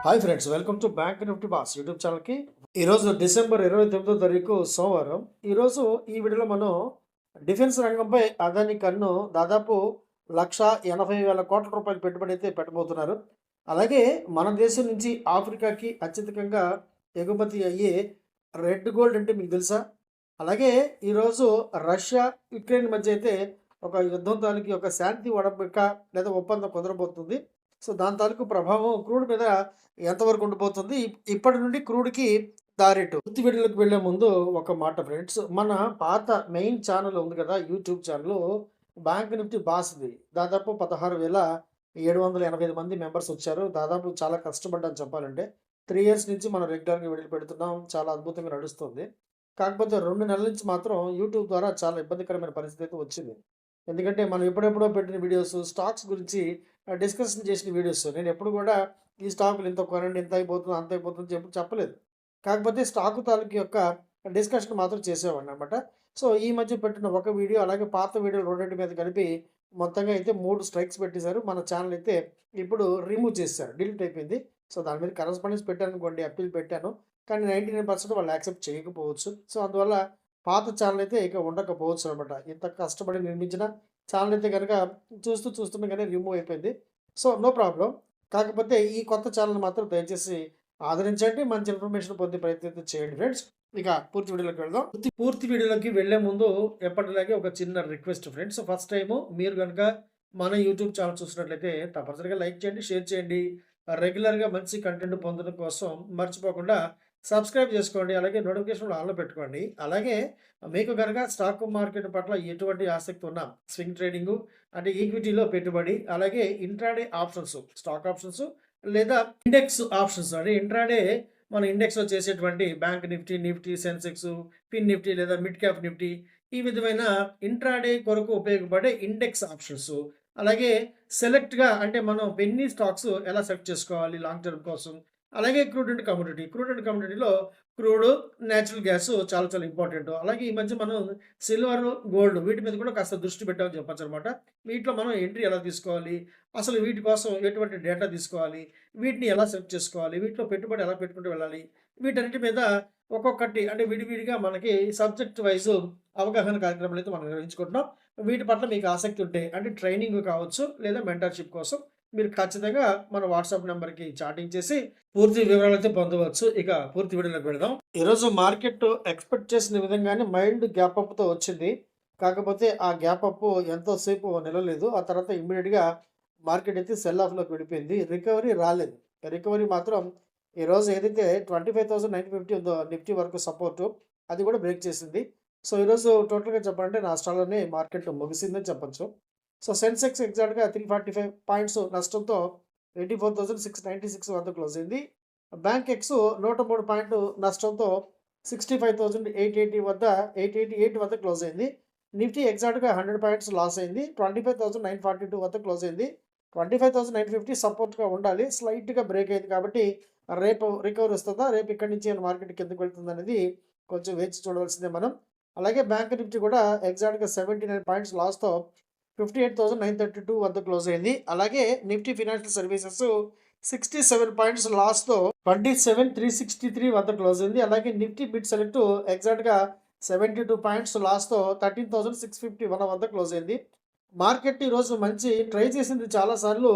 Hi friends, welcome to bank Nifty boss YouTube ఛానల్కి. ఈరోజు December 29వ తారీఖు సోమవారం. ఈరోజు ఈ వీడియోలో మనం డిఫెన్స్ రంగంపై అదాని కన్ను దాదాపు 1,80,000 కోట్ల రూపాయలు పెట్టుబడి అయితే పెట్టబోతున్నారు. అలాగే మన దేశం నుంచి ఆఫ్రికాకి అత్యధికంగా ఎగుమతి అయ్యే రెడ్ గోల్డ్ అంటే మీకు తెలుసా? అలాగే ఈరోజు రష్యా యుక్రెయిన్ మధ్య అయితే ఒక యుద్ధం తాలూకి ఒక శాంతి ఒడంబడిక లేదా ఒప్పందం కుదరబోతుంది. సో దాని తాలూకు ప్రభావం క్రూడ్ మీద ఎంతవరకు ఉండిపోతుంది? ఇప్పటి నుండి క్రూడ్‌కి దారేటు. పూర్తి వీడియోలోకి వెళ్ళే ముందు ఒక మాట ఫ్రెండ్స్. మన పాత మెయిన్ ఛానల్ ఉంది కదా! యూట్యూబ్ ఛానలు బ్యాంక్ నిఫ్టీ బాస్‌ది. దాదాపు 16,785 మంది మెంబర్స్ వచ్చారు. దాదాపు చాలా కష్టపడ్డాను చెప్పాలంటే. 3 ఇయర్స్ నుంచి మనం రెగ్యులర్‌గా వీడియోలు పెడుతున్నాం. చాలా అద్భుతంగా నడుస్తుంది. కాకపోతే 2 నెలల నుంచి మాత్రం యూట్యూబ్ ద్వారా చాలా ఇబ్బందికరమైన పరిస్థితి అయితే వచ్చింది. ఎందుకంటే మనం ఎప్పుడెప్పుడో పెట్టిన వీడియోస్, స్టాక్స్ గురించి డిస్కషన్ చేసిన వీడియోస్. నేను ఎప్పుడు కూడా ఈ స్టాకులు ఇంత కొనండి, ఇంత అయిపోతుంది, అంత అయిపోతుంది చెప్పలేదు. కాకపోతే స్టాకు తాలూకు యొక్క డిస్కషన్ మాత్రం చేసేవాడిని అనమాట. సో ఈ మధ్య పెట్టిన ఒక వీడియో, అలాగే పాత వీడియోలు రెండింటి మీద కలిపి మొత్తంగా అయితే 3 స్ట్రైక్స్ పెట్టేశారు. మన ఛానల్ అయితే ఇప్పుడు రిమూవ్ చేశారు, డిలీట్ అయిపోయింది. సో దాని మీద కరస్పాండెన్స్ పెట్టాను అనుకోండి, అప్పీల్ పెట్టాను. కానీ 99% వాళ్ళు యాక్సెప్ట్ చేయకపోవచ్చు. సో అందువల్ల పాత ఛానల్ అయితే ఇక ఉండకపోవచ్చు అనమాట. ఇంత కష్టపడి నిర్మించిన ఛానల్ అయితే కనుక చూస్తుండగానే రిమూవ్ అయిపోయింది. So no problem. కాకపోతే ఈ కొత్త ఛానల్ మాత్రం దయచేసి ఆదరించండి. మంచి ఇన్ఫర్మేషన్ పొందే ప్రయత్నం అయితే చేయండి ఫ్రెండ్స్. ఇక పూర్తి వీడియోలోకి వెళ్దాం. పూర్తి వీడియోలోకి వెళ్లే ముందు ఎప్పటిలాగే ఒక చిన్న రిక్వెస్ట్ ఫ్రెండ్స్. ఫస్ట్ టైము మీరు కనుక మన యూట్యూబ్ ఛానల్ చూసినట్లయితే తప్పనిసరిగా లైక్ చేయండి, షేర్ చేయండి. రెగ్యులర్గా మంచి కంటెంట్ పొందడం కోసం మర్చిపోకుండా సబ్స్క్రైబ్ చేసుకోండి. అలాగే నోటిఫికేషన్ ఆన్లో పెట్టుకోండి. అలాగే మీకు కనుక స్టాక్ మార్కెట్ పట్ల ఎటువంటి ఆసక్తి ఉన్నా, స్వింగ్ ట్రేడింగు అంటే ఈక్విటీలో పెట్టుబడి, అలాగే ఇంట్రాడే ఆప్షన్స్, స్టాక్ ఆప్షన్స్ లేదా ఇండెక్స్ ఆప్షన్స్ అంటే ఇంట్రాడే మన ఇండెక్స్లో చేసేటువంటి bank Nifty, Nifty, Sensex, pin Nifty లేదా మిడ్ క్యాప్ నిఫ్టీ, ఈ విధమైన ఇంట్రాడే కొరకు ఉపయోగపడే ఇండెక్స్ ఆప్షన్స్, అలాగే సెలెక్ట్గా అంటే మనం పెన్నీ స్టాక్స్ ఎలా సెలెక్ట్ చేసుకోవాలి లాంగ్ టర్మ్ కోసం, అలాగే క్రూడ్ అండ్ కమోడిటీలో క్రూడ్, నేచురల్ గ్యాస్ చాలా చాలా ఇంపార్టెంట్. అలాగే ఈ మధ్య మనం సిల్వర్, గోల్డ్ వీటి మీద కూడా కాస్త దృష్టి పెట్టామని చెప్పొచ్చు అనమాట. వీటిలో మనం ఎంట్రీ ఎలా తీసుకోవాలి, అసలు వీటి కోసం ఎటువంటి డేటా తీసుకోవాలి, వీటిని ఎలా సెలెక్ట్ చేసుకోవాలి, వీటిలో పెట్టుబడి ఎలా పెట్టుకుంటూ వెళ్ళాలి, వీటన్నిటి మీద ఒక్కొక్కటి అంటే విడివిడిగా మనకి సబ్జెక్ట్ వైజ్ అవగాహన కార్యక్రమాలు అయితే మనం నిర్వహించుకుంటున్నాం. వీటి పట్ల మీకు ఆసక్తి ఉంటే అంటే ట్రైనింగ్ కావచ్చు లేదా మెంటర్షిప్ కోసం మీరు ఖచ్చితంగా మన వాట్సాప్ నెంబర్కి చాటింగ్ చేసి పూర్తి వివరాలు అయితే పొందవచ్చు. ఇక పూర్తి వీడియోలోకి వెళదాం. ఈరోజు మార్కెట్ ఎక్స్పెక్ట్ చేసిన విధంగానే మైల్డ్ గ్యాప్ అప్తో వచ్చింది. కాకపోతే ఆ గ్యాప్ అప్ ఎంతోసేపు నిలవలేదు. ఆ తర్వాత ఇమ్మీడియట్గా మార్కెట్ అయితే సెల్ ఆఫ్లోకి వెళ్ళిపోయింది. రికవరీ రాలేదు. రికవరీ మాత్రం ఈరోజు ఏదైతే 25,950 ఉందో నిఫ్టీ వరకు సపోర్టు, అది కూడా బ్రేక్ చేసింది. సో ఈరోజు టోటల్గా చెప్పాలంటే రాష్ట్రాల్లోనే మార్కెట్ ముగిసిందని చెప్పొచ్చు. సో సెన్సెక్స్ ఎగ్జాక్ట్గా 345 పాయింట్స్ నష్టంతో 84,696 వద్ద క్లోజ్ అయింది. బ్యాంక్ ఎక్స్ 103 పాయింట్ నష్టంతో 65,880 వద్ద 888 వద్ద క్లోజ్ అయింది. నిఫ్టీ ఎగ్జాక్ట్గా 100 పాయింట్స్ లాస్ అయింది. 25,942 వద్ద క్లోజ్ అయింది. 25,950 సపోర్ట్గా ఉండాలి. స్లైట్గా బ్రేక్ అయింది కాబట్టి రేపు రికవరీ వస్తుందా, రేపు ఇక్కడి నుంచి మార్కెట్ కిందకు వెళ్తుంది అనేది కొంచెం వేచి చూడవలసిందే మనం. అలాగే బ్యాంక్ నిఫ్టీ కూడా ఎగ్జాక్ట్గా 79 పాయింట్స్ లాస్తో 58,932 వద్ద క్లోజ్ అయింది. అలాగే నిఫ్టీ ఫినాన్షియల్ సర్వీసెస్ 67 పాయింట్స్ లాస్తో 27,363 వద్ద క్లోజ్ అయింది. అలాగే నిఫ్టీ బిట్ సెలెక్ట్ ఎగ్జాక్ట్గా 72 పాయింట్స్ లాస్తో 13,651 వద్ద క్లోజ్ అయింది. మార్కెట్ ఈరోజు మంచి ట్రై చేసింది, చాలాసార్లు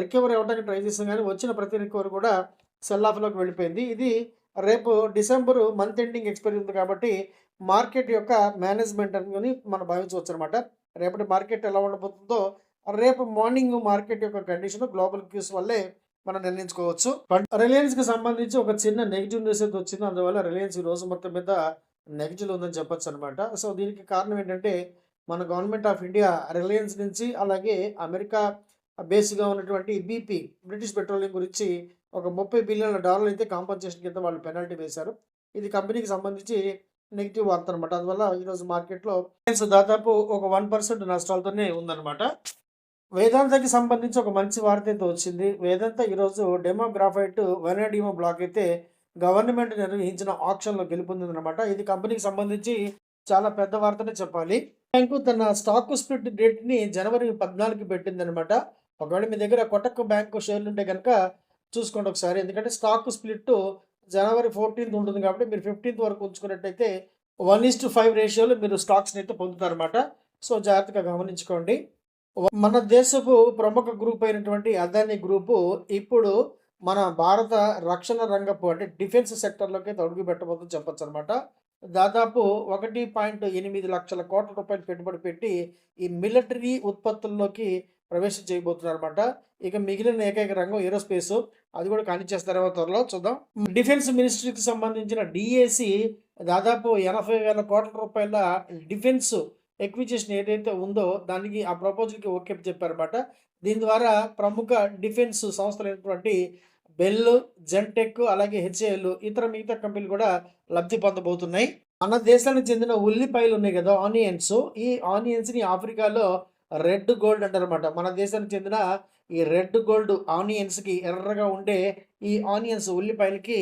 రికవరీ అవ్వడానికి ట్రై చేసింది, కానీ వచ్చిన ప్రతి రికవరీ కూడా సెల్ ఆఫ్లోకి వెళ్ళిపోయింది. ఇది రేపు డిసెంబర్ మంత్ ఎండింగ్ ఎక్స్పైరీ ఉంది కాబట్టి మార్కెట్ యొక్క మేనేజ్మెంట్ అని మనం భావించవచ్చు అనమాట. రేపటి మార్కెట్ ఎలా ఉండబోతుందో రేపు మార్నింగ్ మార్కెట్ యొక్క కండిషన్ గ్లోబల్ క్యూస్ వల్లే మనం నిర్ణయించుకోవచ్చు. రిలయన్స్కి సంబంధించి ఒక చిన్న నెగిటివ్ న్యూస్ అయితే వచ్చింది. అందువల్ల రిలయన్స్ ఈ రోజు మొత్తం మీద నెగిటివ్ ఉందని చెప్పొచ్చు అనమాట. సో దీనికి కారణం ఏంటంటే మన గవర్నమెంట్ ఆఫ్ ఇండియా రిలయన్స్ నుంచి, అలాగే అమెరికా బేస్గా ఉన్నటువంటి బీపీ బ్రిటిష్ పెట్రోలియం గురించి ఒక $30 బిలియన్ల అయితే కాంపన్సేషన్ కింద వాళ్ళు పెనాల్టీ వేశారు. ఇది కంపెనీకి సంబంధించి నెగిటివ్ వార్త అనమాట. అందువల్ల ఈరోజు మార్కెట్లో దాదాపు ఒక 1% నష్టాలతోనే ఉందన్నమాట. వేదాంతకి సంబంధించి ఒక మంచి వార్త అయితే వచ్చింది. వేదాంత ఈరోజు డెమోగ్రాఫైట్ వెనాడిమో బ్లాక్ అయితే గవర్నమెంట్ నిర్వహించిన ఆక్షన్లో గెలుపొందిందనమాట. ఇది కంపెనీకి సంబంధించి చాలా పెద్ద వార్తనే చెప్పాలి. బ్యాంకు తన స్టాక్ స్ప్లిట్ డేట్ని జనవరి 14కి పెట్టిందనమాట. ఒకవేళ మీ దగ్గర కొటక్ బ్యాంకు షేర్లు ఉంటే కనుక చూసుకోండి ఒకసారి. ఎందుకంటే స్టాక్ స్ప్లిట్ జనవరి 14థ్ ఉంటుంది కాబట్టి మీరు 15థ్ వరకు ఉంచుకున్నట్టయితే 1:5 రేషియోలో మీరు స్టాక్స్‌ని అయితే పొందుతారన్నమాట. సో, జాగ్రత్తగా గమనించుకోండి. మన దేశపు ప్రముఖ గ్రూప్ అయినటువంటి అదానీ గ్రూపు ఇప్పుడు మన భారత రక్షణ రంగపు అంటే డిఫెన్స్ సెక్టర్‌లోకి అయితే అడుగు పెట్టబోతుందని చెప్పొచ్చనమాట. దాదాపు 1.8 లక్షల కోట్ల రూపాయలు పెట్టుబడి పెట్టి ఈ మిలిటరీ ఉత్పత్తుల్లోకి ప్రవేశం చేయబోతున్నారన్నమాట. ఇక మిగిలిన ఏకైక రంగం ఏరోస్పేసు. అది కూడా కానిచ్చేస్తారేమో త్వరలో చూద్దాం. డిఫెన్స్ మినిస్ట్రీకి సంబంధించిన డీఏసీ దాదాపు 80,000 కోట్ల రూపాయల డిఫెన్స్ ఎక్విజిషన్ ఏదైతే ఉందో దానికి ఆ ప్రపోజల్‌కి ఓకే చెప్పారన్నమాట. దీని ద్వారా ప్రముఖ డిఫెన్స్ సంస్థలైనటువంటి బెల్, జెన్‌టెక్ అలాగే హెచ్ఏఎల్ ఇతర మిగతా కంపెనీలు కూడా లబ్ధి పొందబోతున్నాయి. మన దేశానికి చెందిన ఉల్లిపాయలు ఉన్నాయి కదా! ఆనియన్స్. ఈ ఆనియన్స్‌ని ఆఫ్రికాలో రెడ్ గోల్డ్ అంటారన్నమాట. మన దేశానికి చెందిన ఈ రెడ్ గోల్డ్ ఆనియన్స్‌కి ఎర్రగా ఉండే ఈ ఆనియన్స్ ఉల్లిపాయలకి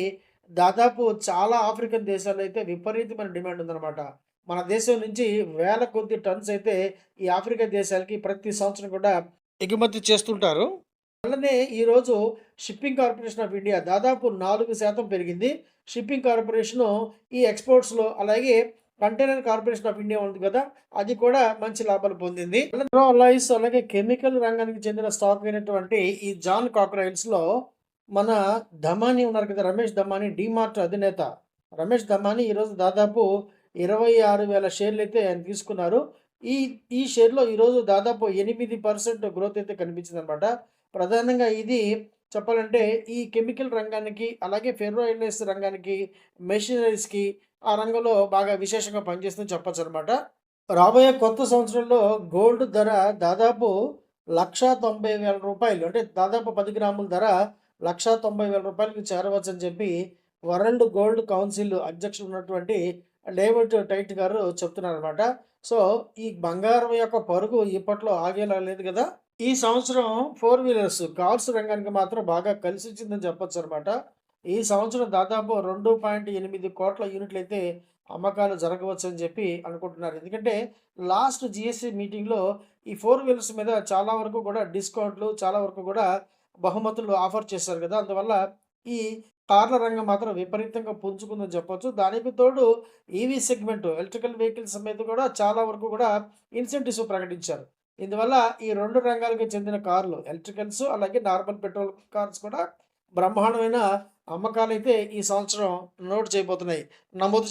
దాదాపు చాలా ఆఫ్రికన్ దేశాల్లో అయితే విపరీతమైన డిమాండ్ ఉందన్నమాట. మన దేశం నుంచి వేల కొద్ది టన్స్ అయితే ఈ ఆఫ్రికా దేశాలకి ప్రతి సంవత్సరం కూడా ఎగుమతి చేస్తుంటారు. అలానే ఈరోజు షిప్పింగ్ కార్పొరేషన్ ఆఫ్ ఇండియా దాదాపు 4% పెరిగింది. షిప్పింగ్ కార్పొరేషను ఈ ఎక్స్‌పోర్ట్స్‌లో అలాగే కంటైనర్ కార్పొరేషన్ ఆఫ్ ఇండియా ఉంది కదా! అది కూడా మంచి లాభాలు పొందింది. అలాయిస్ అలాగే కెమికల్ రంగానికి చెందిన స్టాక్ అయినటువంటి ఈ జాన్ కాక్రైల్స్‌లో మన దమాని ఉన్నారు కదా! రమేష్ దమాని డీమార్ట్ అధినేత. రమేష్ దమాని ఈరోజు దాదాపు 26,000 షేర్లయితే ఆయన తీసుకున్నారు. ఈ ఈ షేర్‌లో ఈరోజు దాదాపు 8% గ్రోత్ అయితే కనిపించిందనమాట. ప్రధానంగా ఇది చెప్పాలంటే ఈ కెమికల్ రంగానికి, అలాగే ఫెర్రో ఎల్ఎస్ రంగానికి, మెషినరీస్‌కి ఆ రంగంలో బాగా విశేషంగా పనిచేస్తుందని చెప్పొచ్చనమాట. రాబోయే కొత్త సంవత్సరంలో గోల్డ్ ధర దాదాపు రూ. 1,90,000 అంటే దాదాపు 10 గ్రాముల ధర రూ. 1,90,000కి చేరవచ్చని చెప్పి వరల్డ్ గోల్డ్ కౌన్సిల్ అధ్యక్షుడు ఉన్నటువంటి డేవిడ్ టైట్ గారు చెప్తున్నారనమాట. సో, ఈ బంగారం యొక్క పరుగు ఇప్పట్లో ఆగేలా లేదు కదా! ఈ సంవత్సరం 4 వీలర్స్, కార్స్ రంగానికి మాత్రం బాగా కలిసొచ్చిందని చెప్పొచ్చనమాట. ఈ సంవత్సరం దాదాపు 2.8 కోట్ల యూనిట్లయితే అమ్మకాలు జరగవచ్చని చెప్పి అనుకుంటున్నారు. ఎందుకంటే లాస్ట్ జీఎస్టీ మీటింగ్‌లో ఈ 4 వీలర్స్ మీద చాలా వరకు కూడా డిస్కౌంట్‌లు, చాలా వరకు కూడా బహుమతులు ఆఫర్ చేశారు కదా! అందువల్ల ఈ కార్ల రంగం మాత్రం విపరీతంగా పుంజుకుందని చెప్పొచ్చు. దానికి తోడు ఈవీ సెగ్మెంట్ ఎలక్ట్రికల్ వెహికల్స్ మీద కూడా చాలా వరకు కూడా ఇన్సెంటివ్స్ ప్రకటించారు. ఇందువల్ల ఈ 2 రంగాలకు చెందిన కార్లు ఎలక్ట్రికల్స్ అలాగే నార్మల్ పెట్రోల్ కార్స్ కూడా బ్రహ్మాండమైన అమ్మకాలైతే ఈ సంవత్సరం నమోదు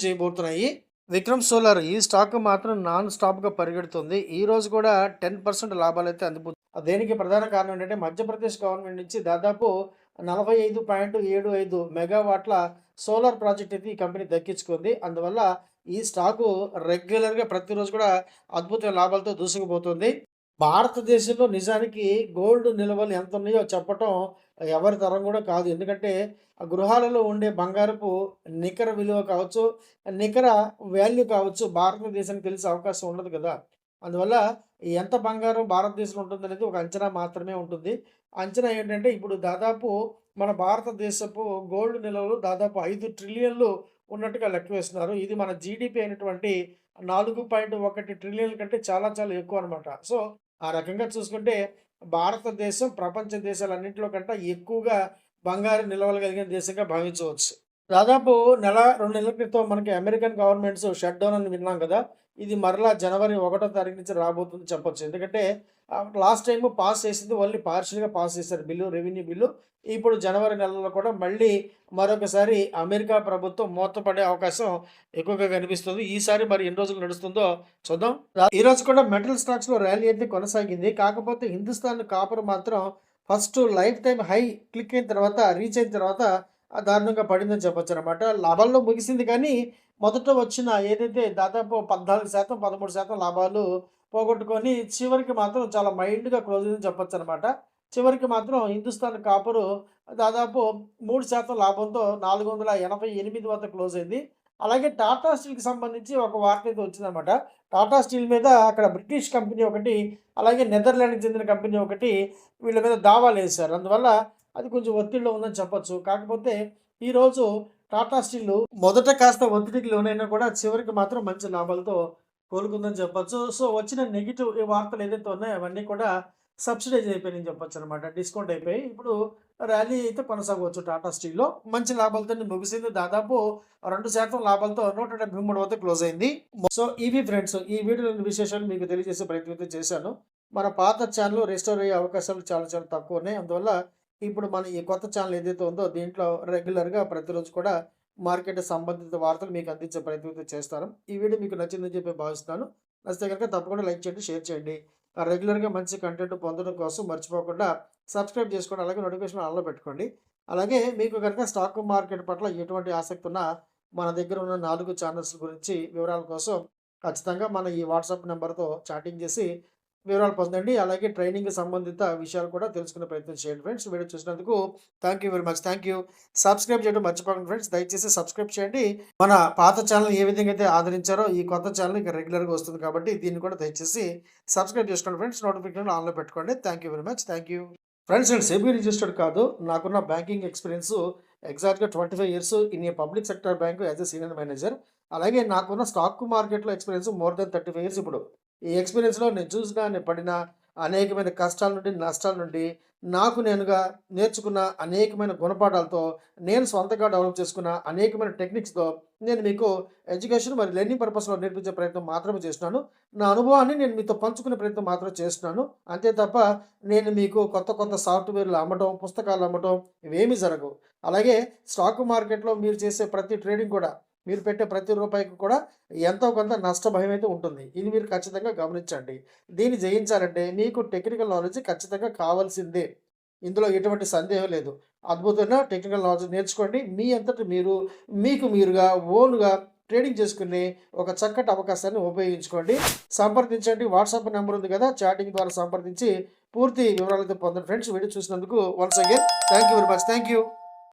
చేయబోతున్నాయి. విక్రమ్ సోలార్ ఈ స్టాక్ మాత్రం నాన్ స్టాప్‌గా పరిగెడుతుంది. ఈ రోజు కూడా 10% లాభాలైతే దేనికి ప్రధాన కారణం ఏంటంటే మధ్యప్రదేశ్ గవర్నమెంట్ నుంచి దాదాపు 45.75 మెగావాట్ల సోలార్ ప్రాజెక్ట్ అయితే ఈ కంపెనీ దక్కించుకుంది. అందువల్ల ఈ స్టాకు రెగ్యులర్‌గా ప్రతిరోజు కూడా అద్భుతమైన లాభాలతో దూసుకుపోతుంది. భారతదేశంలో నిజానికి గోల్డ్ నిల్వలు ఎంతున్నాయో చెప్పటం ఎవరి తరం కూడా కాదు. ఎందుకంటే ఆ గృహాలలో ఉండే బంగారపు నికర విలువ కావచ్చు, నికర వాల్యూ కావచ్చు భారతదేశానికి తెలిసే అవకాశం ఉండదు కదా! అందువల్ల ఎంత బంగారం భారతదేశంలో ఉంటుందనేది ఒక అంచనా మాత్రమే ఉంటుంది. అంచనా ఏంటంటే ఇప్పుడు దాదాపు మన భారతదేశపు గోల్డ్ నిల్వలు దాదాపు 5 ట్రిలియన్‌లు ఉన్నట్టుగా లెక్క వేస్తున్నారు. ఇది మన జీడీపీ అయినటువంటి 4.1 ట్రిలియన్‌ల కంటే చాలా చాలా ఎక్కువనమాట. సో, ఆ రకంగా చూసుకుంటే భారతదేశం ప్రపంచ దేశాలన్నింటిలో కంటే ఎక్కువగా బంగారు నిల్వలు కలిగిన దేశంగా భావించవచ్చు. దాదాపు నెల, 2 నెలల క్రితం మనకి అమెరికన్ గవర్నమెంట్స్ షట్ డౌన్ అని విన్నాం కదా! ఇది మరలా జనవరి 1వ తారీఖు నుంచి రాబోతుంది చెప్పొచ్చు. ఎందుకంటే లాస్ట్ టైమ్ పాస్ చేసింది ఓన్లీ పార్షియల్‌గా పాస్ చేశారు బిల్లు, రెవెన్యూ బిల్లు. ఇప్పుడు జనవరి నెలలో కూడా మళ్ళీ మరొకసారి అమెరికా ప్రభుత్వం మూతపడే అవకాశం ఎక్కువగా కనిపిస్తుంది. ఈసారి మరి ఎన్ని రోజులు నడుస్తుందో చూద్దాం. ఈరోజు కూడా మెటల్ స్టాక్స్‌లో ర్యాలీ అయితే కొనసాగింది. కాకపోతే హిందుస్థాన్ కాపర్ మాత్రం first life time high click అయిన తర్వాత, రీచ్ అయిన తర్వాత దారుణంగా పడిందని చెప్పొచ్చనమాట. లాభాల్లో ముగిసింది కానీ మొదట వచ్చిన ఏదైతే దాదాపు 14%, 13% లాభాలు పోగొట్టుకొని చివరికి మాత్రం చాలా మైల్డ్‌గా క్లోజ్ అయిందని చెప్పొచ్చనమాట. చివరికి మాత్రం హిందుస్థాన్ కాపరు దాదాపు 3% లాభంతో 488 వద్ద క్లోజ్ అయింది. అలాగే టాటా స్టీల్‌కి సంబంధించి ఒక వార్త అయితే వచ్చిందనమాట. టాటా స్టీల్ మీద అక్కడ బ్రిటిష్ కంపెనీ ఒకటి, అలాగే నెదర్లాండ్‌కి చెందిన కంపెనీ ఒకటి వీళ్ళ మీద దావాలేశారు. అందువల్ల అది కొంచెం ఒత్తిడిలో ఉందని చెప్పొచ్చు. కాకపోతే ఈరోజు టాటా స్టీలు మొదట కాస్త ఒత్తిడికి లోనైనా కూడా చివరికి మాత్రం మంచి లాభాలతో కోలుకుందని చెప్పొచ్చు. సో, వచ్చిన నెగెటివ్ ఈ వార్తలు ఏదైతే ఉన్నాయో అవన్నీ కూడా సబ్సిడైజ్ అయిపోయినాయని చెప్పొచ్చనమాట. డిస్కౌంట్ అయిపోయి ఇప్పుడు ర్యాలీ అయితే కొనసాగవచ్చు టాటా స్టీల్‌లో. మంచి లాభాలతోనే ముగిసింది. దాదాపు 2% లాభాలతో 173 వద్ద క్లోజ్ అయింది. సో, ఇవి ఫ్రెండ్స్ ఈ వీడియోలోని విశేషాలు మీకు తెలియజేసే ప్రయత్నం అయితే చేశాను. మన పాత ఛానెల్ రిస్టోర్ అయ్యే అవకాశాలు చాలా చాలా తక్కువున్నాయి. అందువల్ల ఇప్పుడు మన ఈ కొత్త ఛానెల్ ఏదైతే ఉందో దీంట్లో రెగ్యులర్‌గా ప్రతిరోజు కూడా మార్కెట్ సంబంధిత వార్తలు మీకు అందించే ప్రయత్నం అయితే చేస్తాను. ఈ వీడియో మీకు నచ్చిందని చెప్పి భావిస్తున్నాను. నచ్చితే గనుక తప్పకుండా లైక్ చేయండి, షేర్ చేయండి. రెగ్యులర్‌గా మంచి కంటెంట్ పొందడం కోసం మర్చిపోకుండా సబ్స్క్రైబ్ చేసుకోండి. అలాగే నోటిఫికేషన్ ఆన్‌లో పెట్టుకోండి. అలాగే మీకు గనుక స్టాక్ మార్కెట్ పట్ల ఎటువంటి ఆసక్తి ఉన్నా మన దగ్గర ఉన్న 4 ఛానెల్స్ గురించి వివరాల కోసం ఖచ్చితంగా మన ఈ వాట్సాప్ నంబర్‌తో చాటింగ్ చేసి వివరాలు పొందండి. అలాగే ట్రైనింగ్‌కి సంబంధిత విషయాలు కూడా తెలుసుకునే ప్రయత్నం చేయండి ఫ్రెండ్స్. వీడియో చూసినందుకు thank you very much. Thank you. Subscribe చేయడం మర్చిపోకండి ఫ్రెండ్స్. దయచేసి సబ్స్క్రైబ్ చేయండి. మన పాత ఛానెల్ ఏ విధంగా అయితే ఆదరించారో ఈ కొత్త ఛానెల్ ఇక రెగ్యులర్‌గా వస్తుంది కాబట్టి దీన్ని కూడా దయచేసి సబ్స్క్రైబ్ చేసుకోండి ఫ్రెండ్స్. నోటిఫికేషన్ ఆన్‌లో పెట్టుకోండి. Thank you very much. Thank you. Friends నేను సెబీ రిజిస్టర్డ్ కాదు. నాకున్న బ్యాంకింగ్ ఎక్స్‌పీరియన్స్ ఎగ్జాక్ట్‌గా 25 years in a public sector bank as a senior manager. అలాగే నాకున్న స్టాక్ మార్కెట్‌లో ఎక్స్‌పీరియన్స్ మోర్ దెన్ 35 ఇయర్స్ ఇప్పుడు. ఈ ఎక్స్‌పీరియన్స్‌లో నేను చూసిన, నేను పడిన అనేకమైన కష్టాల నుండి, నష్టాల నుండి నాకు నేనుగా నేర్చుకున్న అనేకమైన గుణపాఠాలతో, నేను స్వంతంగా డెవలప్ చేసుకున్న అనేకమైన టెక్నిక్స్‌తో నేను మీకు ఎడ్యుకేషన్ మరియు లెర్నింగ్ పర్పస్‌లో నేర్పించే ప్రయత్నం మాత్రమే చేస్తున్నాను. నా అనుభవాన్ని నేను మీతో పంచుకునే ప్రయత్నం మాత్రమే చేస్తున్నాను. అంతే తప్ప నేను మీకు కొత్త కొత్త సాఫ్ట్‌వేర్‌లు అమ్మటం, పుస్తకాలు అమ్మటం ఇవేమీ జరగవు. అలాగే స్టాక్ మార్కెట్‌లో మీరు చేసే ప్రతి ట్రేడింగ్ కూడా, మీరు పెట్టే ప్రతి రూపాయికి కూడా ఎంతో కొంత నష్ట భయం అయితే ఉంటుంది. ఇది మీరు ఖచ్చితంగా గమనించండి. దీన్ని జయించాలంటే మీకు టెక్నికల్ నాలెడ్జ్ ఖచ్చితంగా కావాల్సిందే. ఇందులో ఎటువంటి సందేహం లేదు. అద్భుతమైన టెక్నికల్ నాలెడ్జ్ నేర్చుకోండి. మీ అంతట మీరు, మీకు మీరుగా ఓన్‌గా ట్రేడింగ్ చేసుకునే ఒక చక్కటి అవకాశాన్ని ఉపయోగించుకోండి. సంప్రదించండి. వాట్సాప్ నంబర్ ఉంది కదా! చాటింగ్ ద్వారా సంప్రదించి పూర్తి వివరాలైతే పొందండి ఫ్రెండ్స్. వీడియో చూసినందుకు once again thank you very much. Thank you.